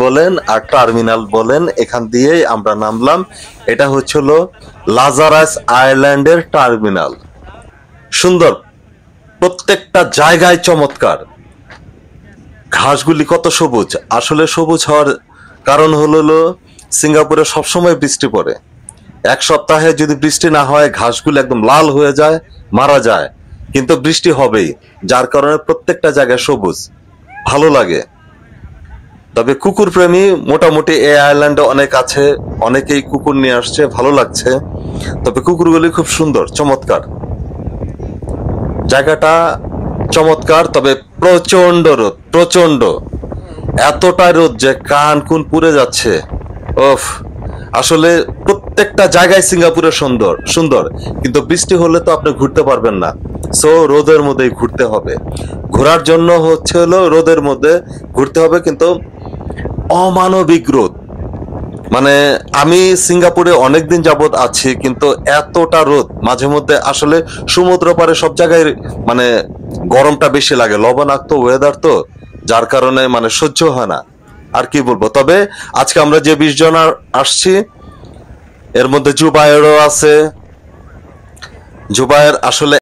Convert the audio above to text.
বলেন আর টার্মিনাল বলেন, এখান দিয়েই আমরা নামলাম। এটা হচ্ছিল লাজারাস আইল্যান্ডের টার্মিনাল। সুন্দর, প্রত্যেকটা জায়গায় চমৎকার। ঘাসগুলি কত সবুজ। আসলে সবুজ হওয়ার কারণ হলো সিঙ্গাপুরে সবসময় বৃষ্টি পড়ে। এক সপ্তাহে যদি বৃষ্টি না হয় ঘাসগুলো একদম লাল হয়ে যায়, মারা যায়। কিন্তু বৃষ্টি হবেই, যার কারণে প্রত্যেকটা জায়গায় সবুজ, ভালো লাগে। তবে কুকুর প্রেমী মোটামুটি এই আইল্যান্ডে অনেক আছে, অনেকেই কুকুর নিয়ে আসছে, ভালো লাগছে। তবে কুকুরগুলি খুব সুন্দর, চমৎকার। জায়গাটা চমৎকার, তবে প্রচন্ড রোদ, প্রচন্ড। এতটা রোদ যে কান কুন পুড়ে যাচ্ছে। ওফ, আসলে প্রত্যেকটা জায়গায় সিঙ্গাপুরে সুন্দর সুন্দর, কিন্তু বৃষ্টি হলে তো আপনি ঘুরতে পারবেন না। সো রোদের মধ্যেই ঘুরতে হবে। ঘোরার জন্য হচ্ছে হলো রোদের মধ্যে ঘুরতে হবে, কিন্তু অমানবিক রোদ। মানে আমি সিঙ্গাপুরে অনেকদিন যাবত আছি, কিন্তু এতটা রোদ মাঝে মধ্যে আসলে সমুদ্র পারে সব জায়গায় মানে গরমটা বেশি লাগে, লবণাক্ত ওয়েদার তো, যার কারণে মানে সহ্য হয় না। আর কি বলবো। তবে আজকে আমরা যে 20 জন আসছি, এর মধ্যে জুবায়েরও আছে। জুবায়ের আসলে